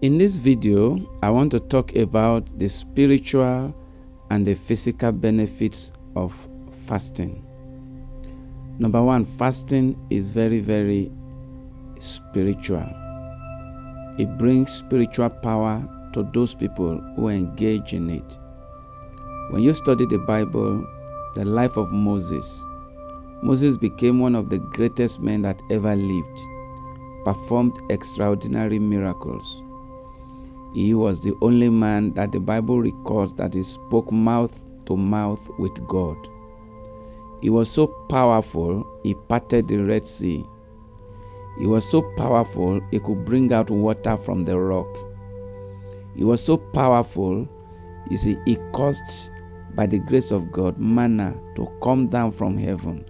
In this video, I want to talk about the spiritual and the physical benefits of fasting. Number one, fasting is very spiritual. It brings spiritual power to those people who engage in it. When you study the Bible, the life of Moses became one of the greatest men that ever lived, performed extraordinary miracles. He was the only man that the Bible records that he spoke mouth to mouth with God. He was so powerful, he parted the Red Sea. He was so powerful, he could bring out water from the rock. He was so powerful, you see, he caused, by the grace of God, manna to come down from heaven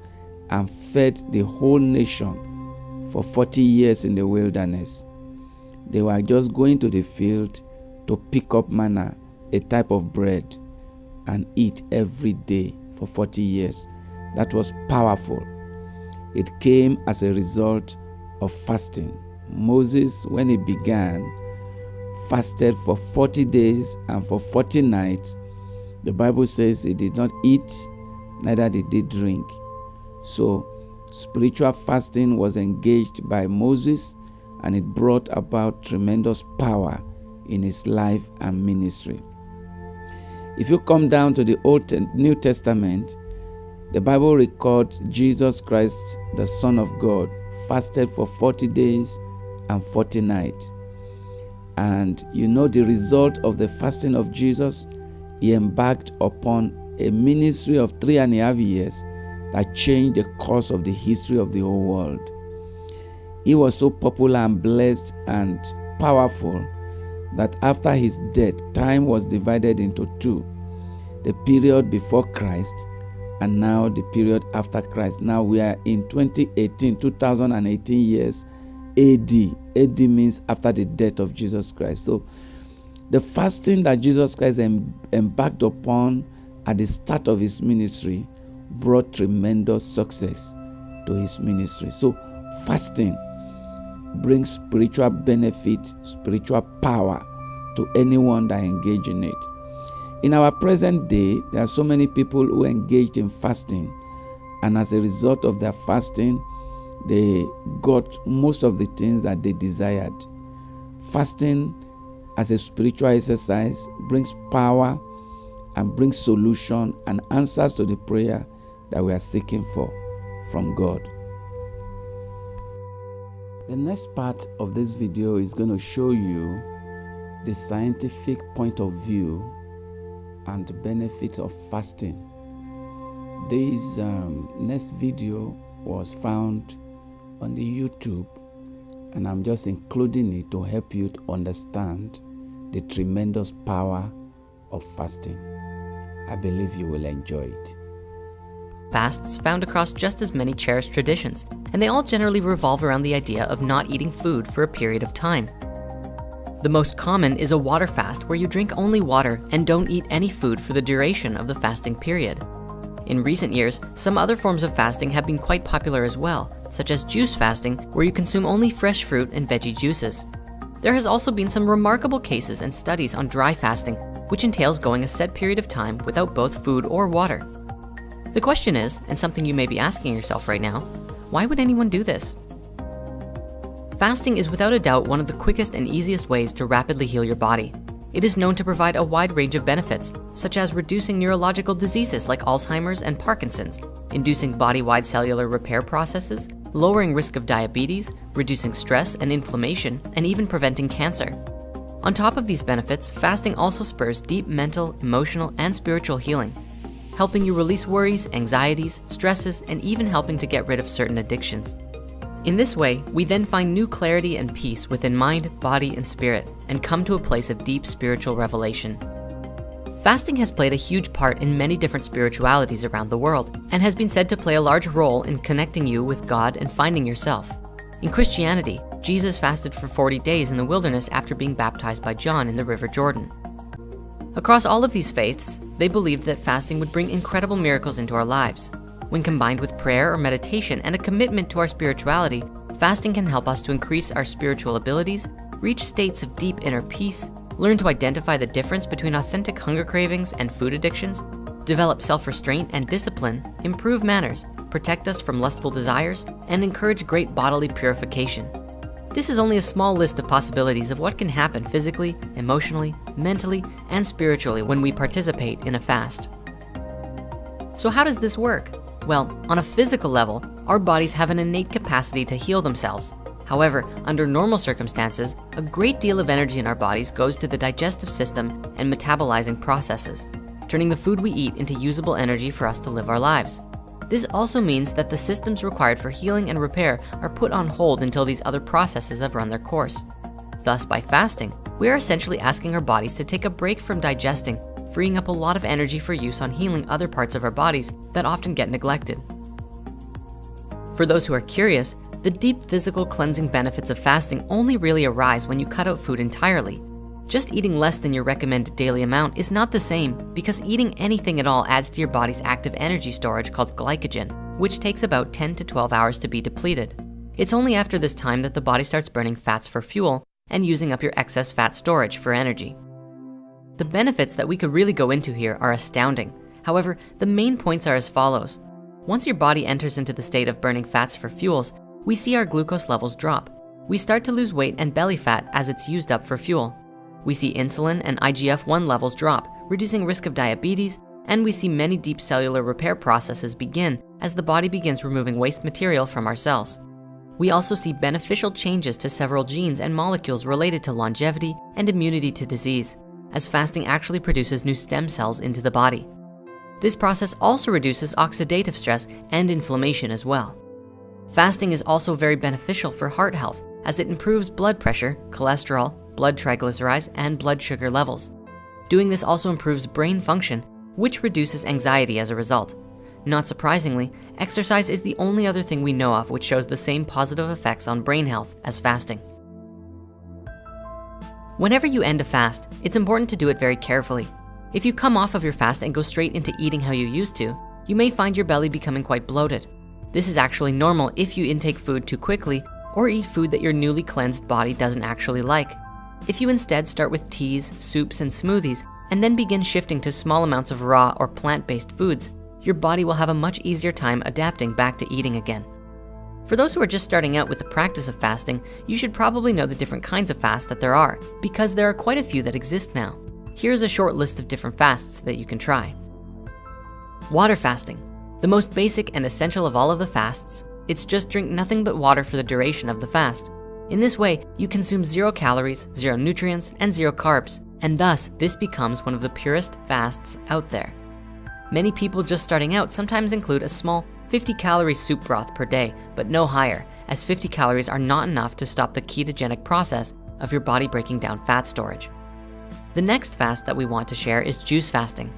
and fed the whole nation for 40 years in the wilderness. They were just going to the field to pick up manna, a type of bread, and eat every day for 40 years. That was powerful. It came as a result of fasting. Moses, when he began, fasted for 40 days and for 40 nights. The Bible says he did not eat, neither did he drink. So, spiritual fasting was engaged by Moses, and it brought about tremendous power in his life and ministry. If you come down to the Old and New Testament, the Bible records Jesus Christ, the Son of God, fasted for 40 days and 40 nights. And you know the result of the fasting of Jesus? He embarked upon a ministry of 3.5 years that changed the course of the history of the whole world. He was so popular and blessed and powerful that after his death, time was divided into two. The period before Christ and now the period after Christ. Now we are in 2018 years AD. AD means after the death of Jesus Christ. So the fasting that Jesus Christ embarked upon at the start of his ministry brought tremendous success to his ministry. So fasting brings spiritual benefit, spiritual power to anyone that engage in it. In our present day, there are so many people who engaged in fasting, and as a result of their fasting, they got most of the things that they desired. Fasting as a spiritual exercise brings power and brings solution and answers to the prayer that we are seeking for from God. The next part of this video is going to show you the scientific point of view and the benefits of fasting. This next video was found on the YouTube, and I'm just including it to help you to understand the tremendous power of fasting. I believe you will enjoy it. Fasts found across just as many cherished traditions, and they all generally revolve around the idea of not eating food for a period of time. The most common is a water fast, where you drink only water and don't eat any food for the duration of the fasting period. In recent years, some other forms of fasting have been quite popular as well, such as juice fasting, where you consume only fresh fruit and veggie juices. There has also been some remarkable cases and studies on dry fasting, which entails going a set period of time without both food or water. The question is, and something you may be asking yourself right now, why would anyone do this? Fasting is without a doubt one of the quickest and easiest ways to rapidly heal your body. It is known to provide a wide range of benefits, such as reducing neurological diseases like Alzheimer's and Parkinson's, inducing body-wide cellular repair processes, lowering risk of diabetes, reducing stress and inflammation, and even preventing cancer. On top of these benefits, fasting also spurs deep mental, emotional, and spiritual healing, helping you release worries, anxieties, stresses, and even helping to get rid of certain addictions. In this way, we then find new clarity and peace within mind, body, and spirit, and come to a place of deep spiritual revelation. Fasting has played a huge part in many different spiritualities around the world, and has been said to play a large role in connecting you with God and finding yourself. In Christianity, Jesus fasted for 40 days in the wilderness after being baptized by John in the River Jordan. Across all of these faiths, they believed that fasting would bring incredible miracles into our lives. When combined with prayer or meditation and a commitment to our spirituality, fasting can help us to increase our spiritual abilities, reach states of deep inner peace, learn to identify the difference between authentic hunger cravings and food addictions, develop self-restraint and discipline, improve manners, protect us from lustful desires, and encourage great bodily purification. This is only a small list of possibilities of what can happen physically, emotionally, mentally, and spiritually when we participate in a fast. So how does this work? Well, on a physical level, our bodies have an innate capacity to heal themselves. However, under normal circumstances, a great deal of energy in our bodies goes to the digestive system and metabolizing processes, turning the food we eat into usable energy for us to live our lives. This also means that the systems required for healing and repair are put on hold until these other processes have run their course. Thus, by fasting, we are essentially asking our bodies to take a break from digesting, freeing up a lot of energy for use on healing other parts of our bodies that often get neglected. For those who are curious, the deep physical cleansing benefits of fasting only really arise when you cut out food entirely. Just eating less than your recommended daily amount is not the same, because eating anything at all adds to your body's active energy storage called glycogen, which takes about 10 to 12 hours to be depleted. It's only after this time that the body starts burning fats for fuel and using up your excess fat storage for energy. The benefits that we could really go into here are astounding. However, the main points are as follows. Once your body enters into the state of burning fats for fuels, we see our glucose levels drop. We start to lose weight and belly fat as it's used up for fuel. We see insulin and IGF-1 levels drop, reducing risk of diabetes, and we see many deep cellular repair processes begin as the body begins removing waste material from our cells. We also see beneficial changes to several genes and molecules related to longevity and immunity to disease, as fasting actually produces new stem cells into the body. This process also reduces oxidative stress and inflammation as well. Fasting is also very beneficial for heart health, as it improves blood pressure, cholesterol, blood triglycerides, and blood sugar levels. Doing this also improves brain function, which reduces anxiety as a result. Not surprisingly, exercise is the only other thing we know of which shows the same positive effects on brain health as fasting. Whenever you end a fast, it's important to do it very carefully. If you come off of your fast and go straight into eating how you used to, you may find your belly becoming quite bloated. This is actually normal if you intake food too quickly or eat food that your newly cleansed body doesn't actually like. If you instead start with teas, soups, and smoothies, and then begin shifting to small amounts of raw or plant-based foods, your body will have a much easier time adapting back to eating again. For those who are just starting out with the practice of fasting, you should probably know the different kinds of fasts that there are, because there are quite a few that exist now. Here's a short list of different fasts that you can try. Water fasting, the most basic and essential of all of the fasts. It's just drink nothing but water for the duration of the fast. In this way, you consume 0 calories, 0 nutrients, and 0 carbs, and thus this becomes one of the purest fasts out there. Many people just starting out sometimes include a small 50-calorie soup broth per day, but no higher, as 50 calories are not enough to stop the ketogenic process of your body breaking down fat storage. The next fast that we want to share is juice fasting.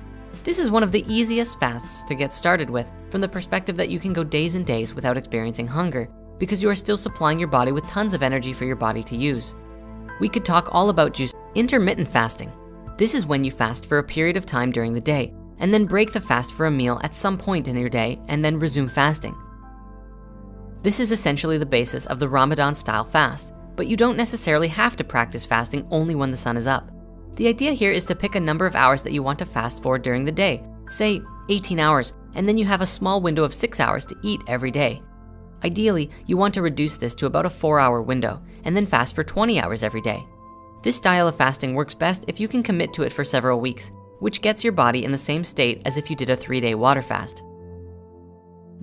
This is one of the easiest fasts to get started with, from the perspective that you can go days and days without experiencing hunger, because you are still supplying your body with tons of energy for your body to use. We could talk all about juice. Intermittent fasting. This is when you fast for a period of time during the day, and then break the fast for a meal at some point in your day, and then resume fasting. This is essentially the basis of the Ramadan-style fast, but you don't necessarily have to practice fasting only when the sun is up. The idea here is to pick a number of hours that you want to fast for during the day, say 18 hours, and then you have a small window of 6 hours to eat every day. Ideally, you want to reduce this to about a 4-hour window, and then fast for 20 hours every day. This style of fasting works best if you can commit to it for several weeks, which gets your body in the same state as if you did a 3-day water fast.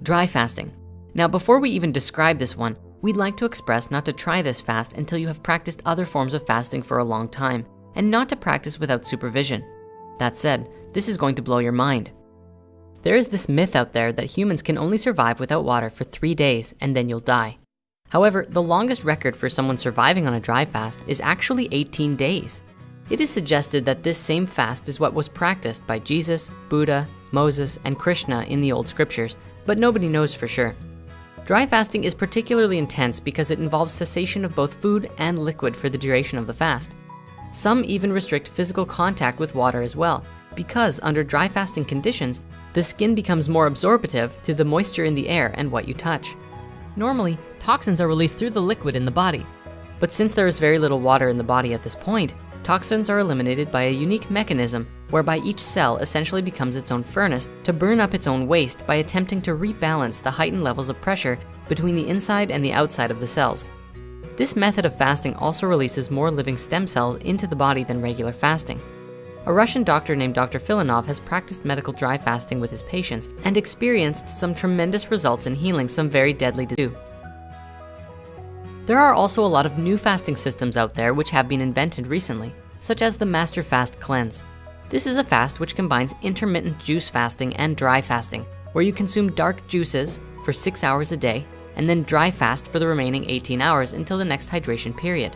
Dry fasting. Now, before we even describe this one, we'd like to express not to try this fast until you have practiced other forms of fasting for a long time, and not to practice without supervision. That said, this is going to blow your mind. There is this myth out there that humans can only survive without water for 3 days and then you'll die. However, the longest record for someone surviving on a dry fast is actually 18 days. It is suggested that this same fast is what was practiced by Jesus, Buddha, Moses, and Krishna in the old scriptures, but nobody knows for sure. Dry fasting is particularly intense because it involves cessation of both food and liquid for the duration of the fast. Some even restrict physical contact with water as well, because under dry fasting conditions, the skin becomes more absorptive to the moisture in the air and what you touch. Normally, toxins are released through the liquid in the body. But since there is very little water in the body at this point, toxins are eliminated by a unique mechanism whereby each cell essentially becomes its own furnace to burn up its own waste by attempting to rebalance the heightened levels of pressure between the inside and the outside of the cells. This method of fasting also releases more living stem cells into the body than regular fasting. A Russian doctor named Dr. Filanov has practiced medical dry fasting with his patients and experienced some tremendous results in healing some very deadly diseases. There are also a lot of new fasting systems out there which have been invented recently, such as the Master Fast Cleanse. This is a fast which combines intermittent juice fasting and dry fasting, where you consume dark juices for 6 hours a day and then dry fast for the remaining 18 hours until the next hydration period.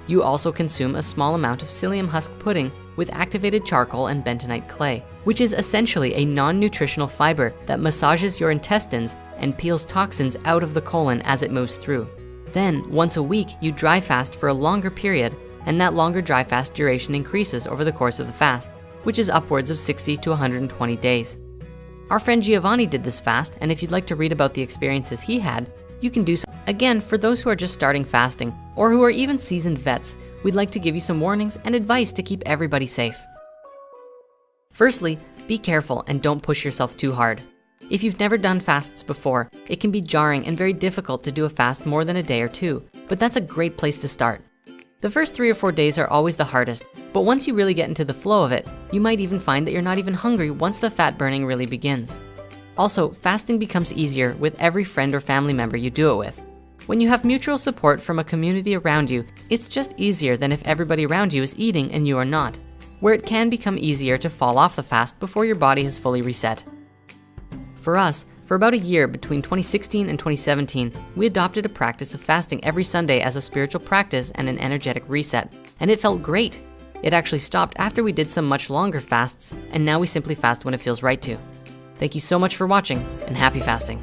You also consume a small amount of psyllium husk pudding with activated charcoal and bentonite clay, which is essentially a non-nutritional fiber that massages your intestines and peels toxins out of the colon as it moves through. Then, once a week, you dry fast for a longer period, and that longer dry fast duration increases over the course of the fast, which is upwards of 60 to 120 days. Our friend Giovanni did this fast, and if you'd like to read about the experiences he had, you can do so. Again, for those who are just starting fasting, or who are even seasoned vets, we'd like to give you some warnings and advice to keep everybody safe. Firstly, be careful and don't push yourself too hard. If you've never done fasts before, it can be jarring and very difficult to do a fast more than a day or two, but that's a great place to start. The first 3 or 4 days are always the hardest, but once you really get into the flow of it, you might even find that you're not even hungry once the fat burning really begins. Also, fasting becomes easier with every friend or family member you do it with. When you have mutual support from a community around you, it's just easier than if everybody around you is eating and you are not, where it can become easier to fall off the fast before your body has fully reset. For us, for about a year between 2016 and 2017, we adopted a practice of fasting every Sunday as a spiritual practice and an energetic reset, and it felt great. It actually stopped after we did some much longer fasts, and now we simply fast when it feels right to. Thank you so much for watching, and happy fasting.